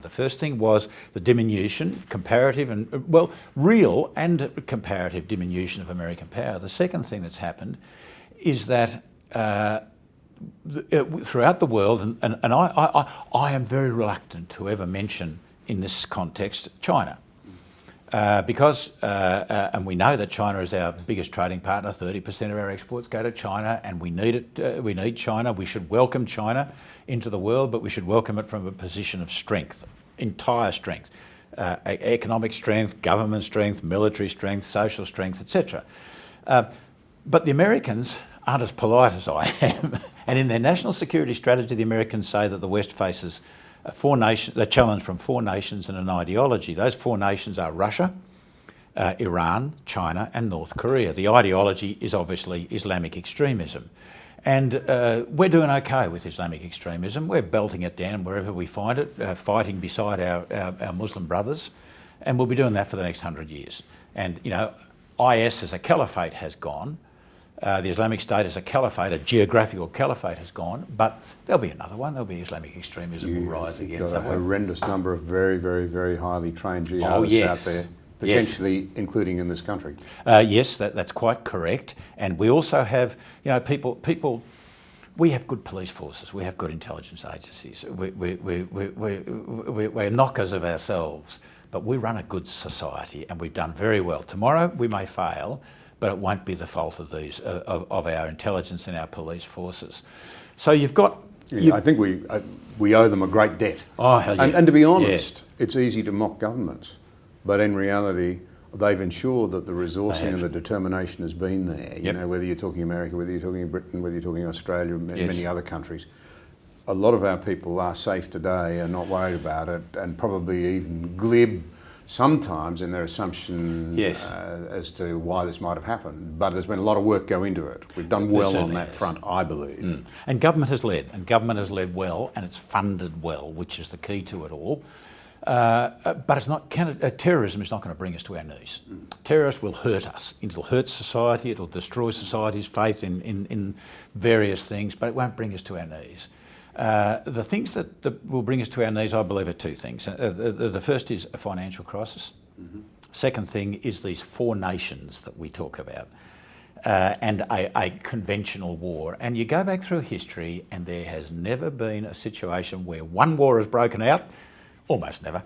The first thing was the diminution, comparative and, well, real and comparative diminution of American power. The second thing that's happened is that throughout the world, and I am very reluctant to ever mention in this context China. Because we know that China is our biggest trading partner. 30% of our exports go to China, and we need it. We need China. We should welcome China into the world, but we should welcome it from a position of strength, entire strength, economic strength, government strength, military strength, social strength, etc. But the Americans aren't as polite as I am, and in their national security strategy, the Americans say that the West faces a challenge from 4 nations and an ideology. Those 4 nations are Russia, Iran, China and North Korea. The ideology is obviously Islamic extremism. And we're doing okay with Islamic extremism. We're belting it down wherever we find it, fighting beside our Muslim brothers. And we'll be doing that for the next 100 years. And, you know, IS as a caliphate has gone. The Islamic State as a caliphate, a geographical caliphate has gone, but there'll be another one. There'll be Islamic extremism will rise again. You've got a horrendous number of very, very, very highly trained jihadists out there, potentially including in this country. Yes, that's quite correct. And we also have, you know, people. We have good police forces. We have good intelligence agencies. We're knockers of ourselves, but we run a good society, and we've done very well. Tomorrow we may fail, but it won't be the fault of these of our intelligence and our police forces. So you've got. I think we owe them a great debt. Oh, hell yeah. And to be honest, it's easy to mock governments, but in reality, they've ensured that the resourcing and the determination has been there. You know, whether you're talking America, whether you're talking Britain, whether you're talking Australia, many other countries. A lot of our people are safe today and not worried about it, and probably even glib sometimes in their assumption as to why this might have happened. But there's been a lot of work go into it. We've done well on that front, I believe. And government has led well, and it's funded well, which is the key to it all. But it's not. Terrorism is not going to bring us to our knees. Terrorists will hurt us. It'll hurt society. It'll destroy society's faith in various things, but it won't bring us to our knees. The things that will bring us to our knees, I believe, are 2 things. The first is a financial crisis. Second thing is these 4 nations that we talk about, and a conventional war. And you go back through history, and there has never been a situation where one war has broken out, almost never,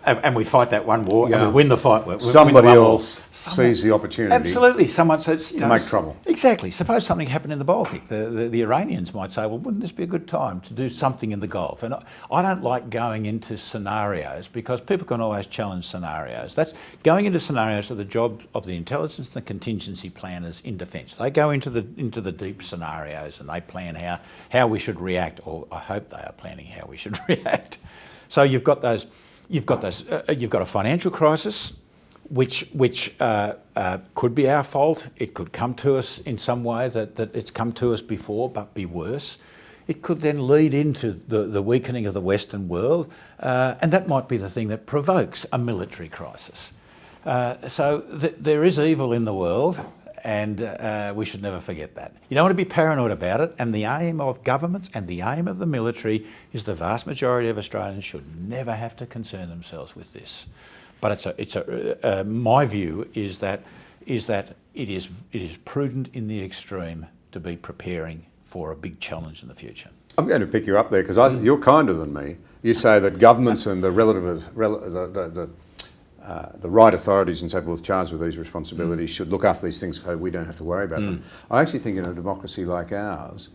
and we fight that one war and we win the fight. Somebody else sees the opportunity. Absolutely, someone says to make trouble. Exactly. Suppose something happened in the Baltic. The Iranians might say, "Well, wouldn't this be a good time to do something in the Gulf?" And I don't like going into scenarios because people can always challenge scenarios. That's going into scenarios are the job of the intelligence and the contingency planners in defence. They go into the deep scenarios and they plan how we should react, or I hope they are planning how we should react. So you've got a financial crisis, which could be our fault. It could come to us in some way that it's come to us before, but be worse. It could then lead into the weakening of the Western world, and that might be the thing that provokes a military crisis. So there is evil in the world, and we should never forget that. You don't want to be paranoid about it, and the aim of governments and the aim of the military is the vast majority of Australians should never have to concern themselves with this. But my view is that it is prudent in the extreme to be preparing for a big challenge in the future. I'm going to pick you up there because you're kinder than me. You say that governments and the right authorities and so forth charged with these responsibilities should look after these things so we don't have to worry about them. I actually think in a democracy like ours,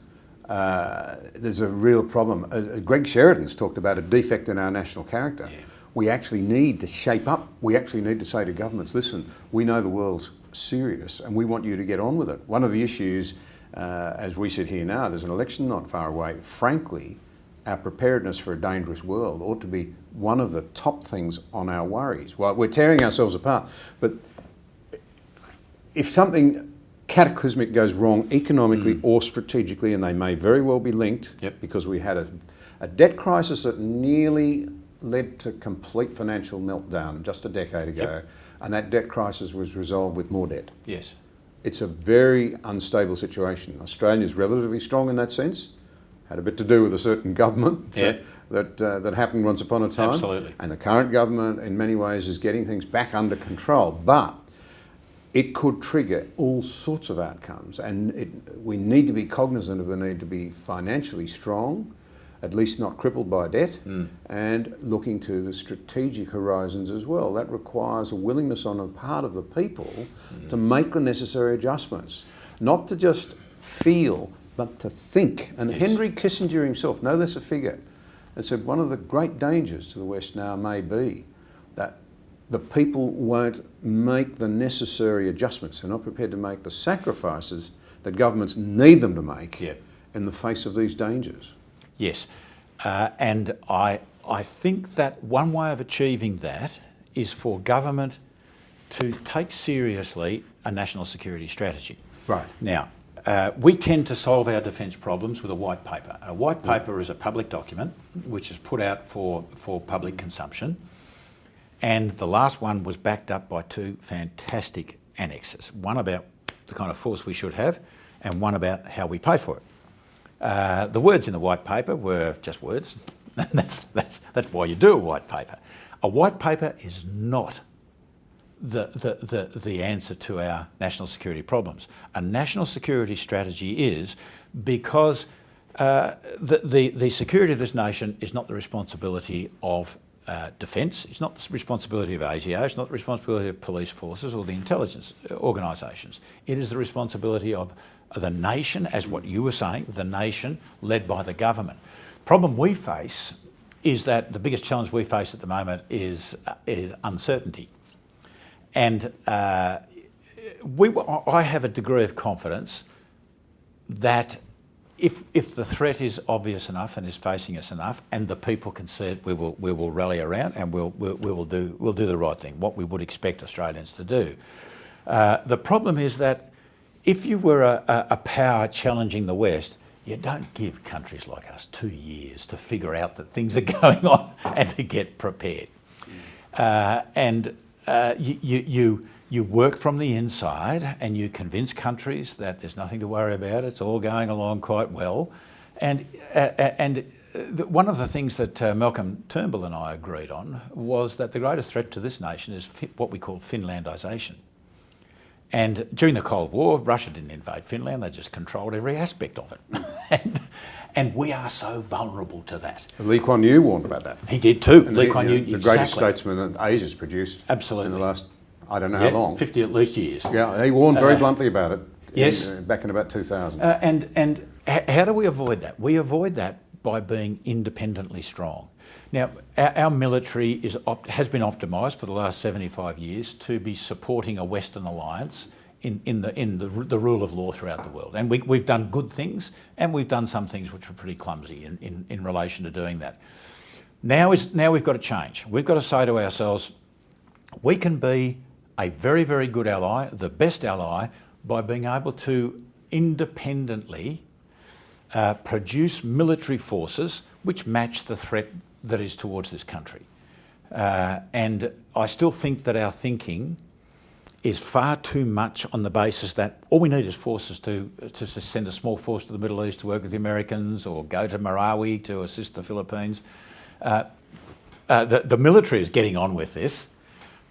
there's a real problem. Greg Sheridan's talked about a defect in our national character. Yeah. We actually need to shape up. We actually need to say to governments, listen, we know the world's serious and we want you to get on with it. One of the issues, as we sit here now, there's an election not far away. Frankly, our preparedness for a dangerous world ought to be one of the top things on our worries. Well, we're tearing ourselves apart, but if something cataclysmic goes wrong economically or strategically, and they may very well be linked, because we had a debt crisis that nearly led to complete financial meltdown just a decade ago, and that debt crisis was resolved with more debt. Yes. It's a very unstable situation. Australia's relatively strong in that sense. Had a bit to do with a certain government that happened once upon a time. Absolutely. And the current government, in many ways, is getting things back under control. But it could trigger all sorts of outcomes, and we need to be cognizant of the need to be financially strong, at least not crippled by debt, and looking to the strategic horizons as well. That requires a willingness on the part of the people to make the necessary adjustments, not to just feel, but to think. And Yes. Henry Kissinger himself, no less a figure, has said one of the great dangers to the West now may be that the people won't make the necessary adjustments. They're not prepared to make the sacrifices that governments need them to make Yeah. in the face of these dangers. Yes, and I think that one way of achieving that is for government to take seriously a national security strategy. Right. Now, we tend to solve our defence problems with a white paper. A white paper is a public document which is put out for public consumption, and the last one was backed up by two fantastic annexes, one about the kind of force we should have and one about how we pay for it. The words in the white paper were just words. that's why you do a white paper. A white paper is not the answer to our national security problems. A national security strategy is because the security of this nation is not the responsibility of defence, it's not the responsibility of ASIO, it's not the responsibility of police forces or the intelligence organisations. It is the responsibility of the nation, as what you were saying, the nation led by the government. Problem we face is that the biggest challenge we face at the moment is uncertainty. And I have a degree of confidence that if the threat is obvious enough and is facing us enough, and the people can see it, we will rally around and we'll do the right thing, what we would expect Australians to do. The problem is that if you were a power challenging the West, you don't give countries like us 2 years to figure out that things are going on and to get prepared. You work from the inside and you convince countries that there's nothing to worry about, it's all going along quite well. And one of the things that Malcolm Turnbull and I agreed on was that the greatest threat to this nation is what we call Finlandisation. And during the Cold War, Russia didn't invade Finland, they just controlled every aspect of it. And we are so vulnerable to that. Lee Kuan Yew warned about that. He did too. And Lee Kuan Yew, the greatest exactly. statesman that Asia's produced Absolutely. in the last, I don't know how long. 50 at least years. Yeah, he warned very bluntly about it. Yes. Back in about 2000. And how do we avoid that? We avoid that by being independently strong. Now, our military has been optimised for the last 75 years to be supporting a Western alliance in the rule of law throughout the world. And we've done good things, and we've done some things which were pretty clumsy in relation to doing that. Now we've got to change. We've got to say to ourselves, we can be a very, very good ally, the best ally, by being able to independently produce military forces which match the threat that is towards this country. And I still think that our thinking is far too much on the basis that all we need is forces to send a small force to the Middle East to work with the Americans or go to Marawi to assist the Philippines. The military is getting on with this,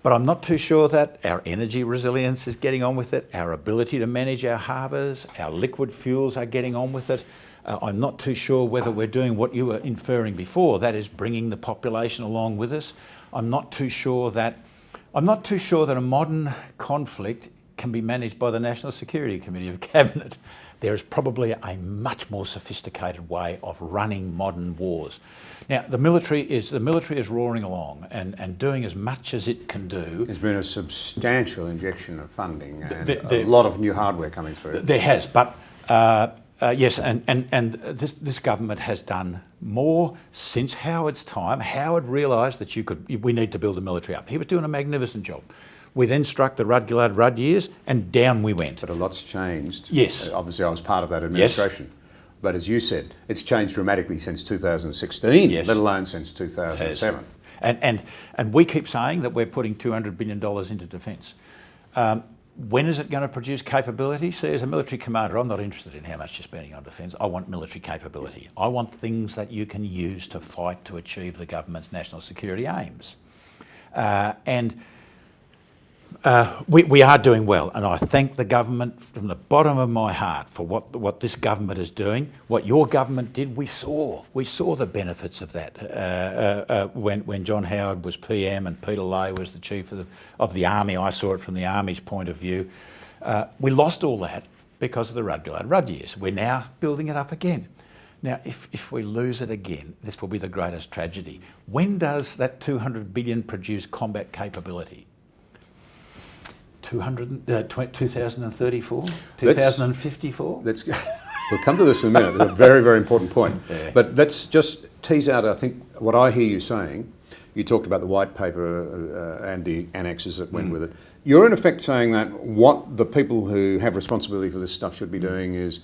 but I'm not too sure that our energy resilience is getting on with it, our ability to manage our harbours, our liquid fuels are getting on with it. I'm not too sure whether we're doing what you were inferring before, that is bringing the population along with us. I'm not too sure that a modern conflict can be managed by the National Security Committee of Cabinet. There is probably a much more sophisticated way of running modern wars. Now, the military is roaring along and doing as much as it can do. There's been a substantial injection of funding and a lot of new hardware coming through. There has, but yes, and this government has done more since Howard's time. Howard realised that we need to build the military up. He was doing a magnificent job. We then struck the Rudd years, and down we went. But a lot's changed. Yes. Obviously, I was part of that administration. Yes. But as you said, it's changed dramatically since 2016, yes, let alone since 2007. And we keep saying that we're putting $200 billion into defence. When is it going to produce capability? See, as a military commander, I'm not interested in how much you're spending on defence. I want military capability. I want things that you can use to fight to achieve the government's national security aims. We are doing well, and I thank the government from the bottom of my heart for what this government is doing. What your government did, we saw the benefits of that when John Howard was PM and Peter Lay was the chief of the army. I saw it from the army's point of view. We lost all that because of the Rudd years. We're now building it up again. Now, if we lose it again, this will be the greatest tragedy. When does that 200 billion produce combat capability? 2034? 2054? We'll come to this in a minute. It's a very, very important point. Yeah. But let's just tease out, I think, what I hear you saying. You talked about the white paper and the annexes that went with it. You're in effect saying that what the people who have responsibility for this stuff should be doing is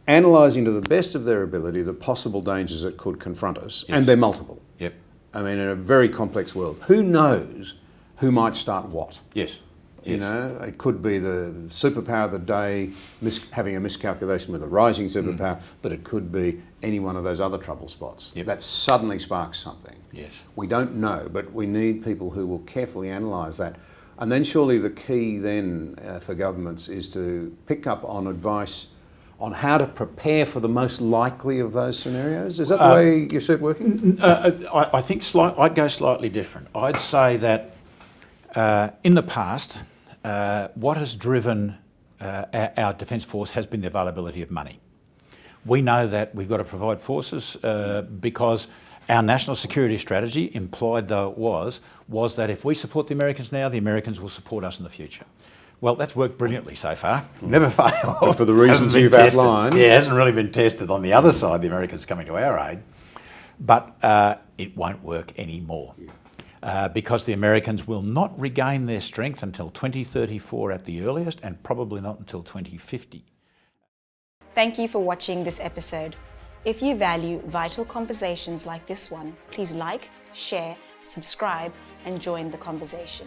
analysing to the best of their ability the possible dangers that could confront us, and they're multiple. Yep. I mean, in a very complex world. Who knows who might start what? Yes. You know, it could be the superpower of the day having a miscalculation with a rising superpower, but it could be any one of those other trouble spots. Yep. That suddenly sparks something. Yes. We don't know, but we need people who will carefully analyse that. And then surely the key then for governments is to pick up on advice on how to prepare for the most likely of those scenarios. Is that the way you see it working? I think I'd go slightly different. I'd say that in the past, what has driven our Defence Force has been the availability of money. We know that we've got to provide forces because our national security strategy, implied though it was that if we support the Americans now, the Americans will support us in the future. Well, that's worked brilliantly so far. Never failed. But for the reasons you've outlined. Yeah, it hasn't really been tested on the other side, the Americans coming to our aid. But it won't work anymore. Because the Americans will not regain their strength until 2034 at the earliest, and probably not until 2050. Thank you for watching this episode. If you value vital conversations like this one, please like, share, subscribe, and join the conversation.